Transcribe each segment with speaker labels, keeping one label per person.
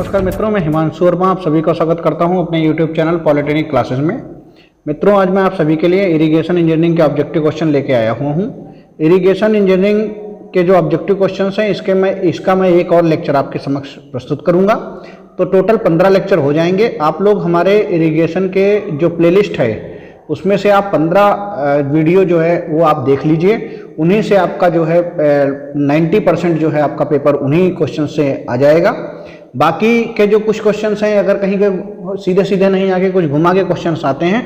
Speaker 1: नमस्कार मित्रों, मैं हिमांशु वर्मा आप सभी का स्वागत करता हूं अपने YouTube चैनल पॉलिटेक्निक क्लासेस में। मित्रों, आज मैं आप सभी के लिए इरिगेशन इंजीनियरिंग के ऑब्जेक्टिव क्वेश्चन लेके आया हुआ हूं। इरिगेशन इंजीनियरिंग के जो ऑब्जेक्टिव क्वेश्चंस हैं इसका मैं एक और लेक्चर आपके समक्ष प्रस्तुत करूंगा। तो टोटल 15 लेक्चर हो जाएंगे। आप लोग हमारे इरिगेशन के जो प्लेलिस्ट है उसमें से आप 15 वीडियो जो है वो आप देख लीजिए। उन्हीं से आपका जो है 90% जो है आपका पेपर उन्हीं क्वेश्चन से आ जाएगा। बाकी के जो कुछ क्वेश्चंस हैं, अगर कहीं के सीधे सीधे नहीं आके कुछ घुमा के क्वेश्चंस आते हैं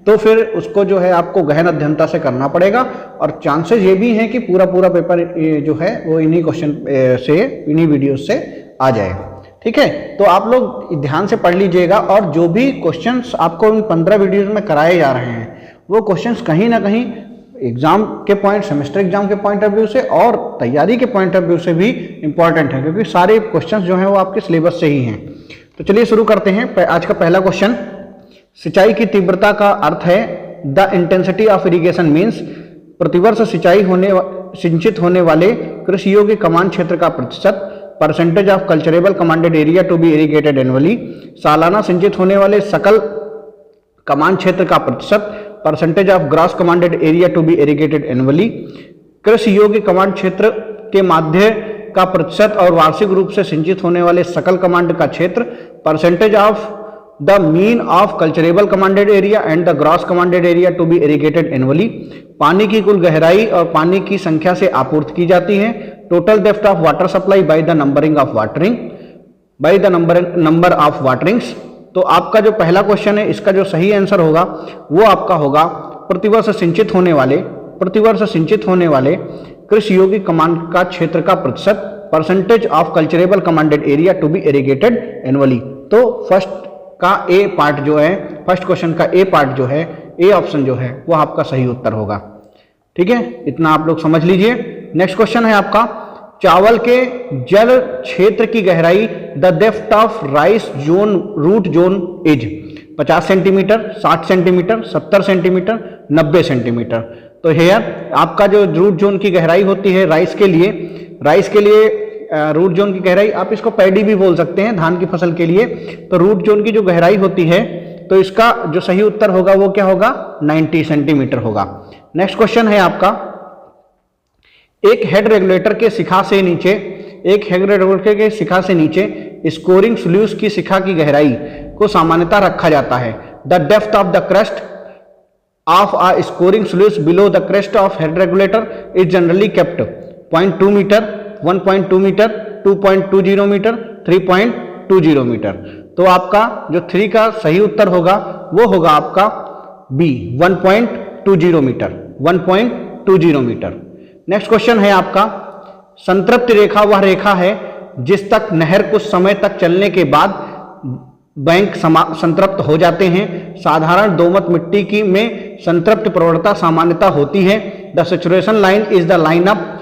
Speaker 1: तो फिर उसको जो है आपको गहन अध्ययनता से करना पड़ेगा। और चांसेस ये भी हैं कि पूरा पेपर जो है वो इन्हीं क्वेश्चन से, इन्हीं वीडियो से आ जाएगा। ठीक है, तो आप लोग ध्यान से पढ़ लीजिएगा। और जो भी क्वेश्चंस आपको इन 15 वीडियोज में कराए जा रहे हैं वो क्वेश्चंस कहीं ना कहीं एग्जाम के पॉइंट, सेमेस्टर एग्जाम के पॉइंट ऑफ व्यू से और तैयारी के पॉइंट ऑफ व्यू से भी इंपॉर्टेंट है, क्योंकि सारे क्वेश्चंस जो हैं वो आपके सिलेबस से ही हैं। तो चलिए शुरू करते हैं। आज का पहला क्वेश्चन, सिंचाई की तीव्रता का अर्थ है the intensity of irrigation means प्रतिवर्ष सिंचित होने वाले कृषि योग्य कमान क्षेत्र का प्रतिशत, percentage of culturable commanded area to be irrigated annually, सालाना सिंचित होने वाले सकल कमान क्षेत्र का प्रतिशत, percentage of gross commanded area to be irrigated annually, कृषि योग्य कमांड क्षेत्र के माध्य का प्रतिशत और वार्षिक रूप से सिंचित होने वाले सकल कमांड का क्षेत्र, percentage of the mean of culturable commanded area and the gross commanded area to be irrigated annually, पानी की कुल गहराई और पानी की संख्या से आपूर्ति की जाती है, total depth of water supply by the numbering of watering, by the number of waterings. तो आपका जो पहला क्वेश्चन है इसका जो सही आंसर होगा वो आपका होगा प्रतिवर्ष सिंचित होने वाले कृषि योग्य कमांड का क्षेत्र का प्रतिशत, percentage of culturable commanded area to be irrigated annually. तो फर्स्ट क्वेश्चन का ए पार्ट जो है, ए ऑप्शन जो है वो आपका सही उत्तर होगा। ठीक है, इतना आप लोग समझ लीजिए। नेक्स्ट क्वेश्चन है आपका, चावल के जल क्षेत्र की गहराई the depth of rice zone root zone is 50 centimetre, 60 centimetre, 70 centimetre, 90 centimetre. तो हेयर आपका जो रूट जोन की गहराई होती है राइस के लिए रूट जोन की गहराई, आप इसको पैडी भी बोल सकते हैं, धान की फसल के लिए। तो रूट जोन की जो गहराई होती है तो इसका जो सही उत्तर होगा वो क्या होगा, 90 सेंटीमीटर होगा। नेक्स्ट क्वेश्चन है आपका, एक हेड रेगुलेटर के शिखा से नीचे स्कोरिंग स्लूस की शिखा की गहराई को सामान्यतः रखा जाता है। The depth of the crest of a scouring sluice below the crest of head regulator is generally kept 0.2 metre, 1.2 metre, 2.20 metre, 3.20 metre. तो आपका जो 3 का सही उत्तर होगा वो होगा आपका B, 1.20 metre, 1.20 metre. Next question है आपका, संतृप्ति रेखा वह रेखा है जिस तक नहर कुछ समय तक चलने के बाद बैंक संतृप्त हो जाते हैं। साधारण दोमट मिट्टी की में संतृप्त प्रवणता सामान्यता होती है। The saturation line is the line up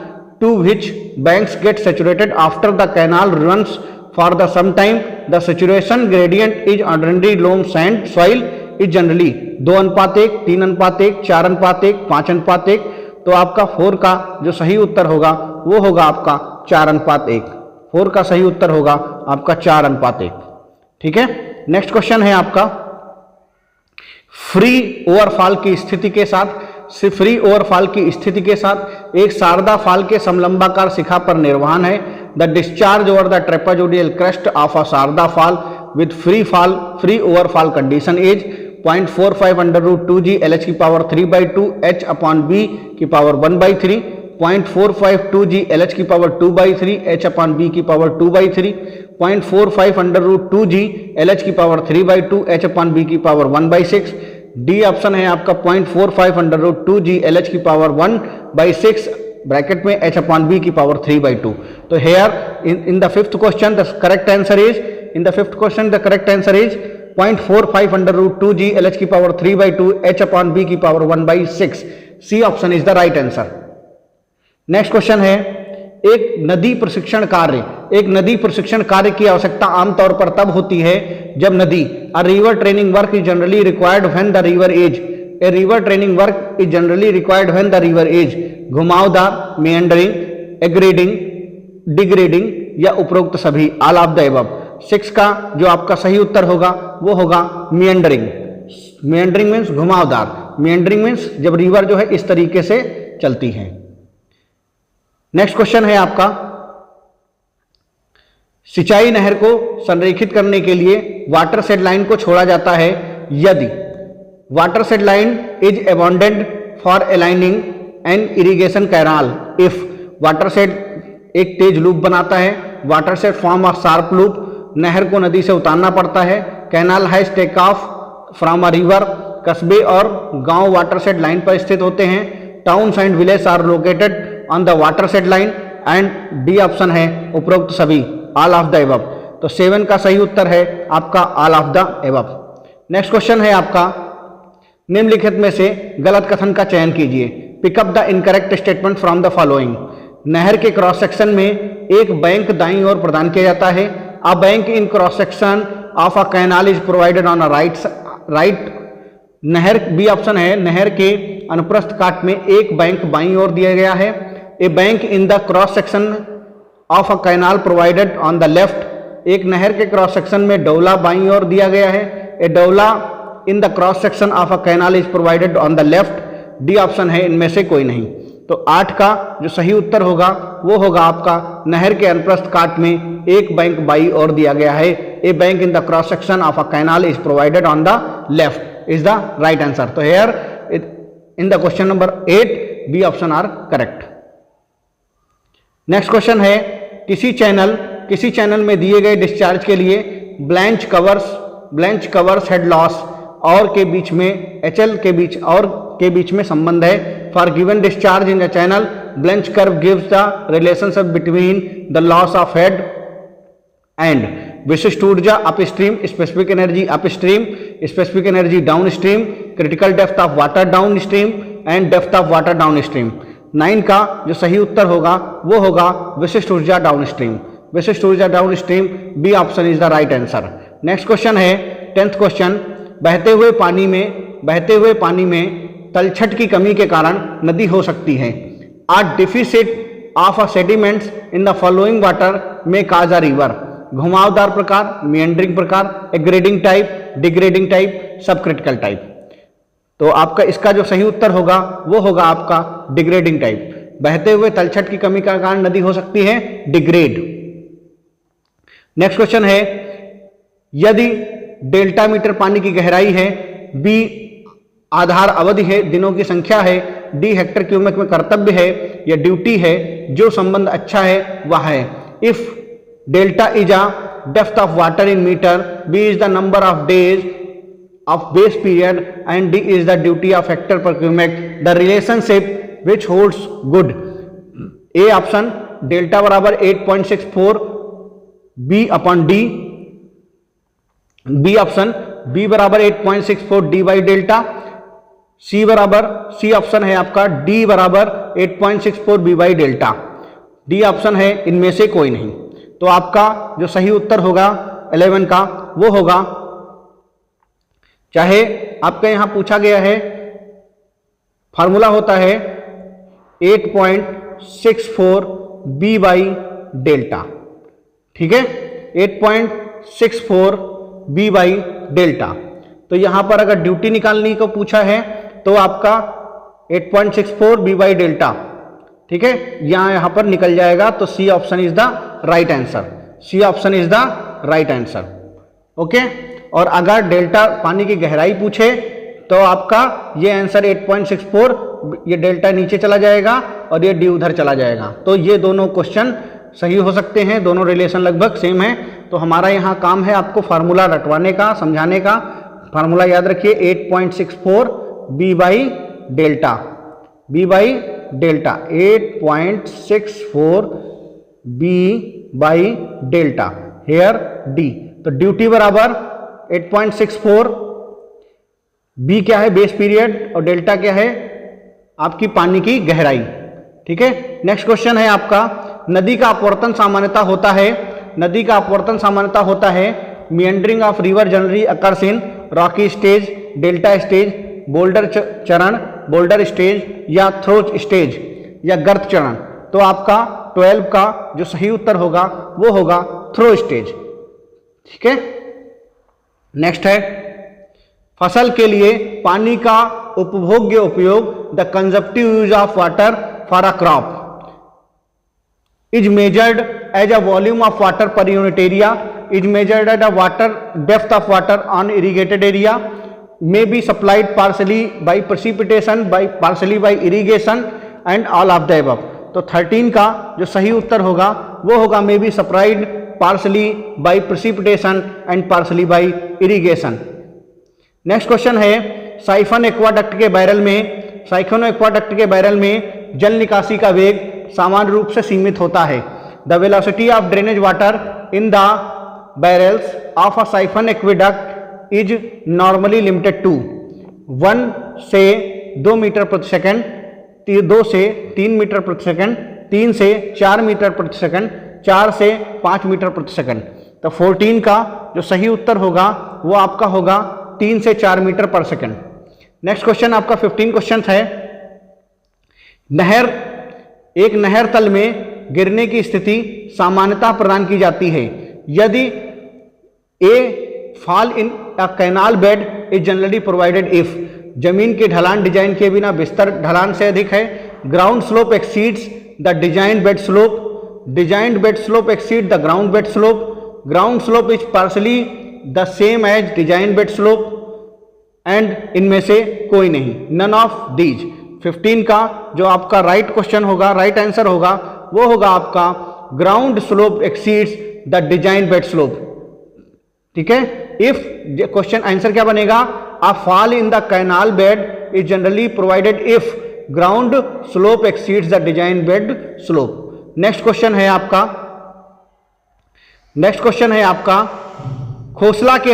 Speaker 1: to which banks get saturated after the canal runs for the some time. The saturation gradient is ordinary loam sand soil is generally 2:1, 3:1, 4:1, 5:1। तो आपका 4 का जो सही उत्तर होगा वो होगा आपका 4:1। 4 का सही उत्तर होगा आपका 4:1। ठीक है, नेक्स्ट क्वेश्चन है आपका, फ्री ओवरफॉल की स्थिति के साथ एक शारदा फाल के समलंबाकार शिखा पर निर्वहन है। The discharge over the trapezoidal crest of a Sarda fall with free overfall condition is 0.45 √2g LH⁴ h upon b की power 1/3, 0.452g LH⁴ h upon b की power 2/3, 0.45 √2g LH⁵ h upon b की power 1/6। D option है आपका 0.45 √2g LH⁴ bracket में h upon b की power 3/2। तो here in the fifth question the correct answer is 0.45 √2g LH⁵ h upon b की power 1/6। C option is the right answer. Next question है, एक नदी प्रशिक्षण कार्य की आवश्यकता आमतौर पर तब होती है जब नदी, a river training work is generally required when the river as, a river training work is generally required when the river as, घुमावदार, मेंडरिंग, एग्रेडिंग, डिग्रेडिंग या उपरोक्त सभी, ऑल ऑफ द अबव। 6 का जो आपका सही उत्तर होगा वो होगा मिएंडरिंग। मिएंडरिंग मीन्स घुमावदार, मिएंडरिंग मीन्स जब रिवर जो है इस तरीके से चलती है। नेक्स्ट क्वेश्चन है आपका, सिंचाई नहर को संरेखित करने के लिए वाटर शेड लाइन को छोड़ा जाता है यदि watershed line is abundant for aligning an irrigation canal if watershed एक तेज लूप बनाता है, watershed form a sharp loop, नहर को नदी से उतारना पड़ता है, canal has take off from a river, कस्बे और गांव वाटर शेड लाइन पर स्थित होते हैं, towns and village are located on the watershed line and D option है उपरोक्त सभी, ऑल ऑफ द एबव। तो 7 का सही उत्तर है आपका all of the above. Next question है आपका, निम्नलिखित में से गलत कथन का चयन कीजिए। Pick up the incorrect statement from the following. नहर के क्रॉस सेक्शन में एक बैंक दाईं ओर प्रदान किया जाता है। A bank in cross section of a canal is provided on a right. नहर बी ऑप्शन है, नहर के अनुप्रस्थ काट में एक बैंक बाईं ओर दिया गया है। A bank in the cross section of a canal provided on the left. एक नहर के क्रॉस सेक्शन में डौला बाईं ओर दिया गया है। A dowla in the cross section of a canal is provided on the left. D option है इनमें से कोई नहीं। तो 8 का जो सही उत्तर होगा वो होगा आपका, नहर के अनुप्रस्थ काट में एक बैंक बाईं ओर दिया गया है। A bank in the cross section of a canal is provided on the left is the right answer. तो here in the question number 8 B option are correct. Next question है, किसी चैनल में दिए गए डिस्चार्ज के लिए Blanche covers head loss और के बीच में HL के बीच में संबंध है। For given discharge in the channel Blanche curve gives the relationship between the loss of head and विशिष्ट ऊर्जा upstream, specific energy upstream, specific energy down stream, critical depth of water down stream and depth of water down stream. 9 का जो सही उत्तर होगा वो होगा विशिष्ट ऊर्जा डाउन स्ट्रीम। विशिष्ट ऊर्जा downstream B option is the right answer. Next question है 10th क्वेश्चन, बहते हुए पानी में तलछट की कमी के कारण नदी हो सकती है। A deficit of a sediments in the following water may cause a river. घुमावदार प्रकार, मिएंडरिंग प्रकार, aggrading type, degrading type, sub critical type. तो आपका इसका जो सही उत्तर होगा वो होगा आपका डिग्रेडिंग टाइप। बहते हुए तलछट की कमी का कारण नदी हो सकती है डिग्रेड। नेक्स्ट क्वेश्चन है, यदि डेल्टा मीटर पानी की गहराई है, बी आधार अवधि है, दिनों की संख्या है, डी हेक्टर क्यूबिक में कर्तव्य है या ड्यूटी है, जो संबंध अच्छा है वह है। If delta is a depth of water in metre, B is the number of days of base period and D is the duty of hectare per cubic, the relationship which holds good। A option delta बराबर 8.64 B upon D, B option B बराबर 8.64 D by delta, C option है आपका D बराबर 8.64 B by delta. D option है इनमें से कोई नहीं। तो आपका जो सही उत्तर होगा 11 का वो होगा, चाहे आपका यहां पूछा गया है, फार्मूला होता है 8.64 B बाई डेल्टा, ठीक है, 8.64 B बाई डेल्टा। तो यहां पर अगर ड्यूटी निकालने को पूछा है तो आपका 8.64 B बाई डेल्टा, ठीक है, यहां पर निकल जाएगा। तो C option is the right answer. C option is the right answer. Okay, और अगर डेल्टा पानी की गहराई पूछे तो आपका ये आंसर 8.64, ये डेल्टा नीचे चला जाएगा और ये डी उधर चला जाएगा। तो ये दोनों क्वेश्चन सही हो सकते हैं, दोनों रिलेशन लगभग सेम है। तो हमारा यहाँ काम है आपको फार्मूला रटवाने का, समझाने का। फार्मूला याद रखिए 8.64 B by delta, B by delta, 8.64 B by delta, here D। तो ड्यूटी बराबर 8.64, बी क्या है बेस पीरियड और डेल्टा क्या है आपकी पानी की गहराई, ठीक है। नेक्स्ट क्वेश्चन है आपका, नदी का अपवर्तन सामान्यता होता है, नदी का अपवर्तन सामान्यता होता है meandering of river generally occurs in rocky stage, delta stage, boulder चरण, बोल्डर स्टेज या थ्रोच स्टेज या गर्त चरण। तो आपका 12 का जो सही उत्तर होगा वो होगा थ्रो स्टेज। ठीक है। नेक्स्ट है, फसल के लिए पानी का उपभोग्य उपयोग, the consumptive use of water for a crop is measured as a volume of water per unit area, is measured at a water depth of water on irrigated area, may be supplied partially by precipitation, partially by irrigation and all of the above। तो 13 का जो सही उत्तर होगा वो होगा may be supplied partially by precipitation and partially by irrigation। Next question है, siphon aqueduct के बैरल में जल निकासी का वेग सामान्य रूप से सीमित होता है। The velocity of drainage water in the barrels of a siphon aqueduct is normally limited to 1 से 2 मीटर प्रति सेकंड, 2 से 3 मीटर प्रति सेकंड, 3 से 4 मीटर प्रति सेकंड, 4 से 5 मीटर प्रति सेकंड। तो 14 का जो सही उत्तर होगा वो आपका होगा 3 से 4 मीटर पर सेकंड। नेक्स्ट क्वेश्चन आपका 15 क्वेश्चन है, एक नहर तल में गिरने की स्थिति सामान्यतः प्रदान की जाती है यदि a fall in a canal bed is generally provided if जमीन की ढलान डिजाइन के बिना बिस्तर ढलान से अधिक है, ground slope exceeds the design bed slope, designed bed slope exceed the ground bed slope, ground slope is partially the same as design bed slope and इनमें से कोई नहीं, नन ऑफ दीज। 15 का जो आपका राइट क्वेश्चन होगा, right answer होगा वो होगा आपका ground slope exceeds the design bed slope. ठीक है, इफ क्वेश्चन आंसर क्या बनेगा, a fall in the canal bed is generally provided if ground slope exceeds the design bed slope. Next question है आपका खोसला के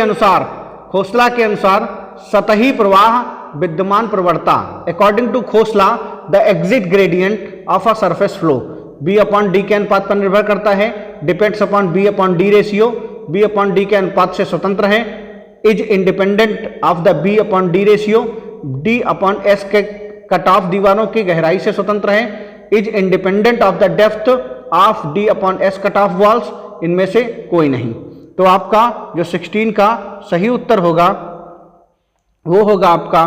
Speaker 1: अनुसार सतही प्रवाह विद्यमान प्रवणता, according to Khosla the exit gradient of a surface flow B upon D के अनुपात पर निर्भर करता है, depends upon B upon D ratio, B upon D के अनुपात से स्वतंत्र है, is independent of the B upon D ratio, D upon S के कट ऑफ दीवारों की गहराई से स्वतंत्र है, is independent of the depth of D upon S cut off walls, इनमें से कोई नहीं। तो आपका जो 16 का सही उत्तर होगा वो होगा आपका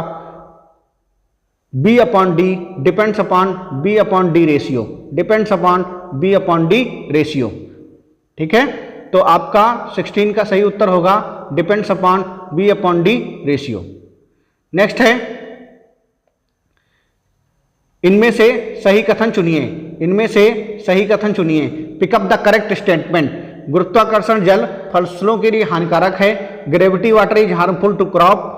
Speaker 1: B upon D, depends upon B upon D ratio, depends upon B upon D ratio. ठीक है, तो आपका 16 का सही उत्तर होगा depends upon B upon D ratio. Next है, इनमें से सही कथन चुनिए, पिकअप द करेक्ट स्टेटमेंट। गुरुत्वाकर्षण जल फसलों के लिए हानिकारक है, gravity water is harmful to crop,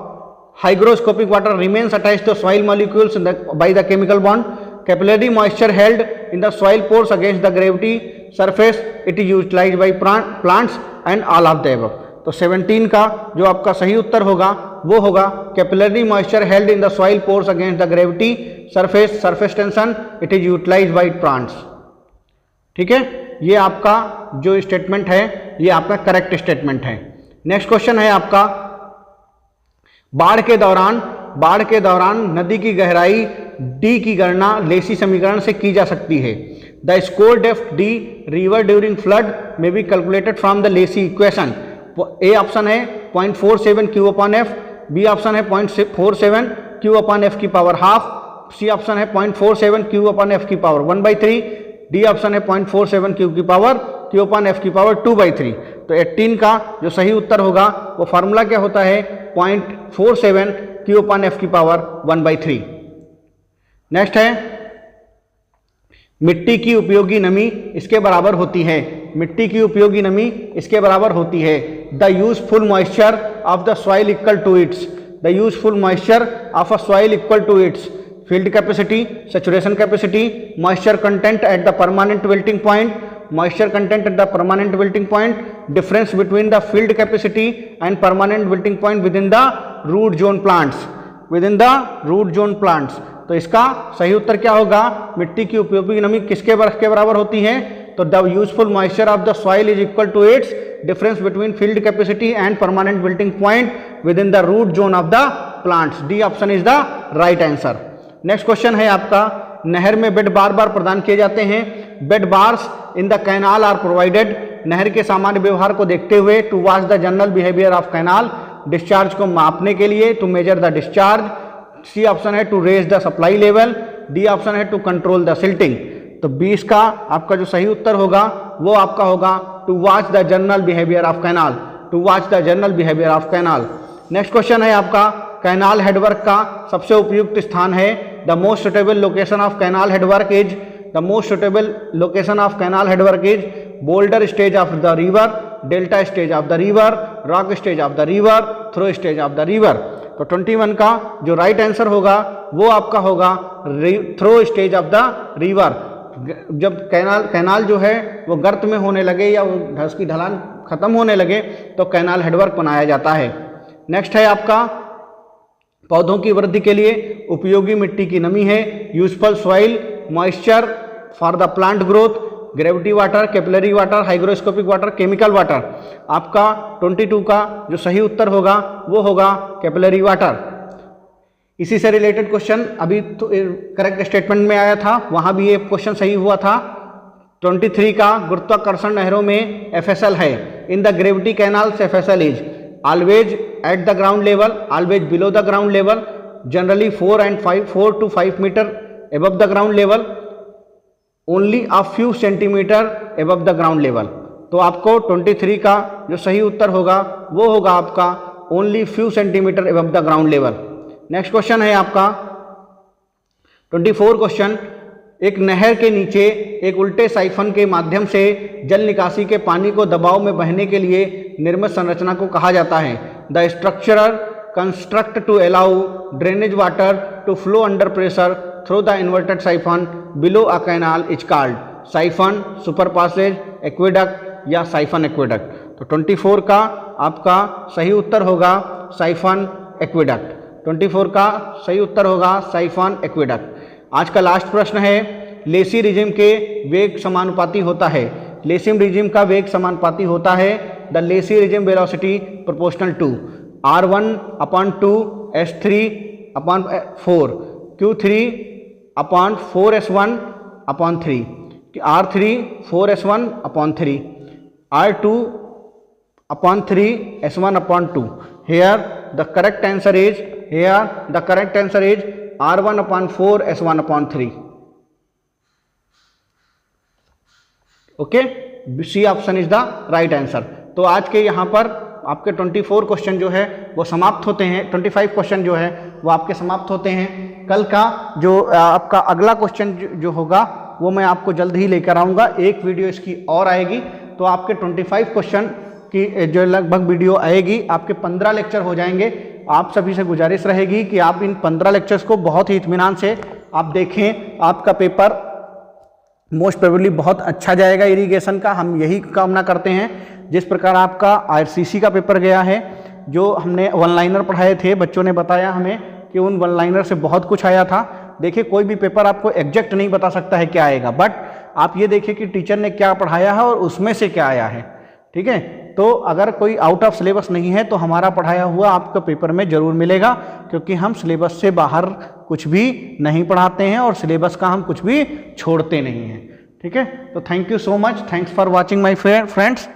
Speaker 1: hygroscopic water remains attached to soil molecules by the chemical bond, capillary moisture held in the soil pores against the gravity surface, it is utilized by plants and all of the above। तो 17 का जो आपका सही उत्तर होगा वो होगा capillary moisture held in the soil pores against the gravity surface tension, it is utilized by plants। ठीक है, ये आपका जो स्टेटमेंट है ये आपका करेक्ट स्टेटमेंट है। नेक्स्ट क्वेश्चन है आपका, बाढ़ के दौरान नदी की गहराई डी की गणना लेसी समीकरण से की जा सकती है। The scour depth D river during flood may be calculated from the Lacey equation. A option है 0.47 Q upon F, B option है 0.47 क्यू अपॉन एफ की पावर हाफ, सी ऑप्शन है 0.47 क्यू अपॉन एफ की power 1/3, D option है 0.47 Q upon F की power 2/3। तो 18 का जो सही उत्तर होगा वो फार्मूला क्या होता है, 0.47 क्यू अपॉन एफ की पावर 1/3। नेक्स्ट है, मिट्टी की उपयोगी नमी इसके बराबर होती है, the useful moisture of the soil equal to its, field capacity, saturation capacity, moisture content at the permanent wilting point, difference between the field capacity and permanent wilting point within the root zone plants। तो इसका सही उत्तर क्या होगा, मिट्टी की उपयोगी नमी किसके बराबर होती है, तो the useful moisture of the soil is equal to its difference between field capacity and permanent wilting point within the root zone of the plants. D option is the right answer. Next question है आपका, नहर में bed बार बार प्रदान किए जाते हैं, bed bars in the canal are provided, नहर के सामान्य व्यवहार को देखते हुए to watch the general behaviour of canal, discharge को मापने के लिए to measure the discharge, C option है to raise the supply level, D option है टू कंट्रोल द सिल्टिंग। तो 20 का आपका जो सही उत्तर होगा वो आपका होगा to watch the general behaviour of canal, to watch the general behaviour of canal. Next question है आपका कैनाल हेडवर्क का सबसे उपयुक्त स्थान है, the most suitable location of canal headwork is, the most suitable location of canal headwork is boulder stage of the river, delta stage of the river, rock stage of the river, trough stage of the river. तो 21 का जो right answer होगा वो आपका होगा trough stage of the river. जब canal जो है वो गर्त में होने लगे या उसकी ढलान खत्म होने लगे तो कैनाल हेडवर्क बनाया जाता है। नेक्स्ट है आपका पौधों की वृद्धि के लिए उपयोगी मिट्टी की नमी है, useful soil, moisture for the plant growth, gravity water, capillary water, hygroscopic water, chemical water. आपका 22 का जो सही उत्तर होगा वो होगा कैपिलरी वाटर। इसी से रिलेटेड क्वेश्चन अभी तो करेक्ट स्टेटमेंट में आया था, वहां भी ये क्वेश्चन सही हुआ था। 23 का गुरुत्वाकर्षण नहरों में एफएसएल है, in the gravity canals FSL is always at the ground level, always below the ground level, generally 4 to 5 metre above the ground level, only a few centimeter above the ground level। तो आपको 23 का जो सही उत्तर होगा वो होगा आपका only few centimeter above the ground level। Next question है आपका 24 क्वेश्चन, एक नहर के नीचे एक उल्टे साइफन के माध्यम से जल निकासी के पानी को दबाव में बहने के लिए निर्मित संरचना को कहा जाता है, the structure construct to allow drainage water to flow under pressure through the inverted siphon below a canal is called, siphon, super passage, aqueduct या साइफन एक्वेडक्ट। तो 24 का आपका सही उत्तर होगा साइफन एक्वेडक्ट। 24 का सही उत्तर होगा साइफन एक्वेडक्ट। आज का लास्ट प्रश्न है, लेसी रिजिम के वेग समानुपाती होता है, लेसिम रिजिम का वेग समानुपाती होता है, the Lacey regime velocity proportional to R1/2 S3/4 Q3/4S1/3 R3 4S1/3 R2/3 S1/2। Here the correct answer is R1/4 S1/3। Okay, C option is the right answer. तो आज के यहाँ पर आपके 24 क्वेश्चन जो है वो समाप्त होते हैं, 25 क्वेश्चन जो है वो आपके समाप्त होते हैं। कल का जो आपका अगला क्वेश्चन जो होगा वो मैं आपको जल्द ही लेकर आऊँगा, एक वीडियो इसकी और आएगी। तो आपके 25 क्वेश्चन की जो लगभग वीडियो आएगी, आपके 15 लेक्चर हो जाएंगे। आप सभी से गुजारिश रहेगी कि आप इन 15 लेक्चर्स को बहुत ही इत्मीनान से आप देखें। आपका पेपर मोस्ट प्रोबेबली बहुत अच्छा जाएगा इरिगेशन का, हम यही कामना करते हैं। जिस प्रकार आपका आरसीसी का पेपर गया है, जो हमने वन लाइनर पढ़ाए थे, बच्चों ने बताया हमें कि उन वन लाइनर से बहुत कुछ आया था। देखिए, कोई भी पेपर आपको एग्जैक्ट नहीं बता सकता है क्या आएगा, बट आप ये देखिए कि टीचर ने क्या पढ़ाया है और उसमें से क्या आया है। ठीक है, तो अगर कोई आउट ऑफ सिलेबस नहीं है तो हमारा पढ़ाया हुआ आपको पेपर में ज़रूर मिलेगा, क्योंकि हम सिलेबस से बाहर कुछ भी नहीं पढ़ाते हैं और सिलेबस का हम कुछ भी छोड़ते नहीं हैं। ठीक है, तो thank you so much, thanks for watching my friends.